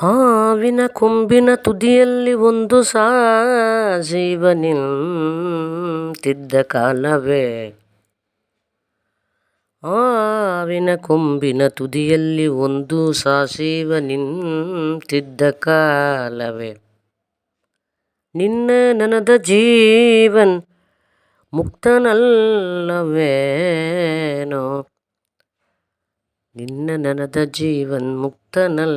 ಹಾವಿನ ಕೊಂಬಿನ ತುದಿಯಲ್ಲಿ ಒಂದು ಸಾಜೀವ ನಿಂತಿದ್ದ ಕಾಲವೇ. ಹಾವಿನ ಕೊಂಬಿನ ತುದಿಯಲ್ಲಿ ಒಂದು ಸಾಜೀವ ನಿಂತಿದ್ದ ಕಾಲವೇ. ನಿನ್ನ ನನದ ಜೀವನ್ ಮುಕ್ತನಲ್ಲವೇನೋ. ನಿನ್ನ ನನದ ಜೀವನ್ ಮುಕ್ತನಲ್ಲವೇನೋ.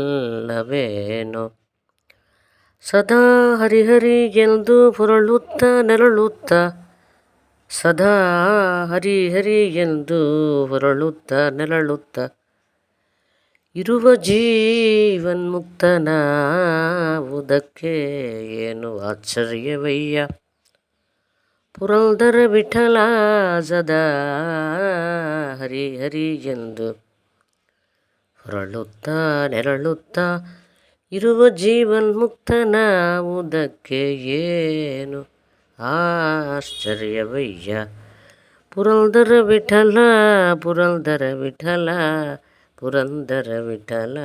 ಸದಾ ಹರಿಹರಿ ಎಂದು ಹೊರಳುತ್ತ ನೆರಳುತ್ತ. ಸದಾ ಹರಿಹರಿ ಎಂದು ಹೊರಳುತ್ತ ನೆರಳುತ್ತ ಇರುವ ಜೀವನ್ ಮುಕ್ತನಾವುದಕ್ಕೆ ಏನು ಆಶ್ಚರ್ಯವಯ್ಯ. ಪುರಂದರ ವಿಠಲ ಸದಾ ಹರಿಹರಿ ಎಂದು ಹೊರಳುತ್ತ ನೆರಳುತ್ತ ಇರುವ ಜೀವನ್ ಮುಕ್ತನಾವುದಕ್ಕೆ ಏನು ಆಶ್ಚರ್ಯವಯ್ಯ. ಪುರಂದರ ವಿಠಲ ಪುರಂದರ ವಿಠಲ ಪುರಂದರ ವಿಠಲ.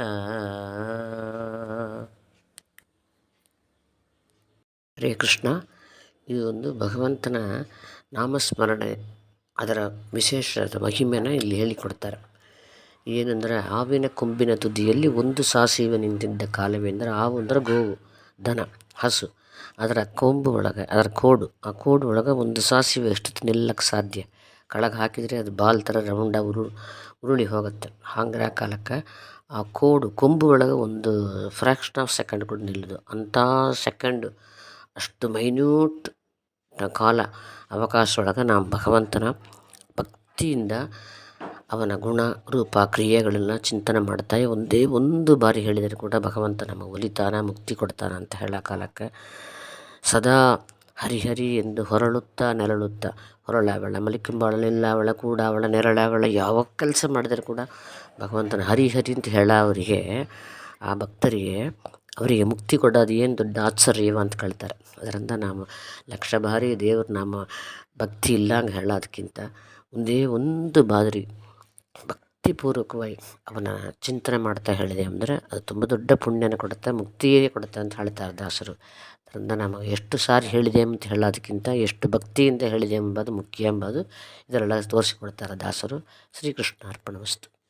ಹರೇ ಕೃಷ್ಣ. ಇದು ಒಂದು ಭಗವಂತನ ನಾಮಸ್ಮರಣೆ, ಅದರ ವಿಶೇಷ ಮಹಿಮೆನ ಇಲ್ಲಿ ಹೇಳಿಕೊಡ್ತಾರೆ. ಏನಂದರೆ, ಹಾವಿನ ಕೊಂಬಿನ ತುದಿಯಲ್ಲಿ ಒಂದು ಸಾಸಿವೆ ನಿಂತಿದ್ದ ಕಾಲವೆಂದರೆ, ಹಾವು ಅಂದರೆ ಗೋವು, ದನ, ಹಸು. ಅದರ ಕೊಂಬು ಒಳಗೆ, ಅದರ ಕೋಡು, ಆ ಕೋಡು ಒಳಗೆ ಒಂದು ಸಾಸಿವೆ ಎಷ್ಟು ನಿಲ್ಲಕ್ಕೆ ಸಾಧ್ಯ. ಕೆಳಗೆ ಹಾಕಿದರೆ ಅದು ಬಾಲ್ ಥರ ರೌಂಡ ಉರುಳಿ ಹೋಗುತ್ತೆ. ಹಾಗೆ ಆ ಕಾಲಕ್ಕೆ ಆ ಕೋಡು ಕೊಂಬು ಒಳಗೆ ಒಂದು ಫ್ರ್ಯಾಕ್ಷನ್ ಆಫ್ ಸೆಕೆಂಡ್ ಕೂಡ ನಿಲ್ಲೋದು. ಅಂಥ ಸೆಕೆಂಡು, ಅಷ್ಟು ಮೈನ್ಯೂಟ್ ಕಾಲ ಅವಕಾಶ ಒಳಗೆ ನಾವು ಭಗವಂತನ ಭಕ್ತಿಯಿಂದ ಅವನ ಗುಣ ರೂಪ ಕ್ರಿಯೆಗಳನ್ನ ಚಿಂತನೆ ಮಾಡ್ತಾ ಒಂದೇ ಒಂದು ಬಾರಿ ಹೇಳಿದರೆ ಕೂಡ ಭಗವಂತ ನಮಗೆ ಒಲಿತಾನ, ಮುಕ್ತಿ ಕೊಡ್ತಾನ ಅಂತ ಹೇಳೋ ಕಾಲಕ್ಕೆ ಸದಾ ಹರಿಹರಿ ಎಂದು ಹೊರಳುತ್ತಾ ನೆರಳುತ್ತಾ. ಹೊರಳಾವಳ ಮಲಿಕಂಬಾಳಲಿಲ್ಲವಳ ಕೂಡ ಅವಳ ನೆರಳಾವಳ. ಯಾವ ಕೆಲಸ ಮಾಡಿದರೆ ಕೂಡ ಭಗವಂತನ ಹರಿಹರಿ ಅಂತ ಹೇಳೋವರಿಗೆ, ಆ ಭಕ್ತರಿಗೆ, ಅವರಿಗೆ ಮುಕ್ತಿ ಕೊಡೋದು ಏನು ದೊಡ್ಡ ಆಶ್ಚರ್ಯವ ಅಂತ ಕೇಳ್ತಾರೆ. ಅದರಿಂದ ನಾವು ಲಕ್ಷ ಬಾರಿ ದೇವ್ರ ನಾಮ ಭಕ್ತಿ ಇಲ್ಲ ಹಂಗೆ ಹೇಳೋದಕ್ಕಿಂತ ಒಂದೇ ಒಂದು ಬಾರಿ ಭಕ್ತಿಪೂರ್ವಕವಾಗಿ ಅವನ ಚಿಂತನೆ ಮಾಡ್ತಾ ಹೇಳಿದೆ ಅಂದರೆ ಅದು ತುಂಬ ದೊಡ್ಡ ಪುಣ್ಯನ ಕೊಡುತ್ತೆ, ಮುಕ್ತಿಯೇ ಕೊಡುತ್ತೆ ಅಂತ ಹೇಳ್ತಾರೆ ದಾಸರು. ಅದರಿಂದ ನಮಗೆ ಎಷ್ಟು ಸಾರಿ ಹೇಳಿದೆ ಅಂತ ಹೇಳೋದಕ್ಕಿಂತ ಎಷ್ಟು ಭಕ್ತಿಯಿಂದ ಹೇಳಿದೆ ಎಂಬುದು ಮುಖ್ಯ ಎಂಬುದು ಇದರೆಲ್ಲ ತೋರಿಸಿಕೊಡ್ತಾರೆ ದಾಸರು. ಶ್ರೀಕೃಷ್ಣ ಅರ್ಪಣಮಸ್ತು.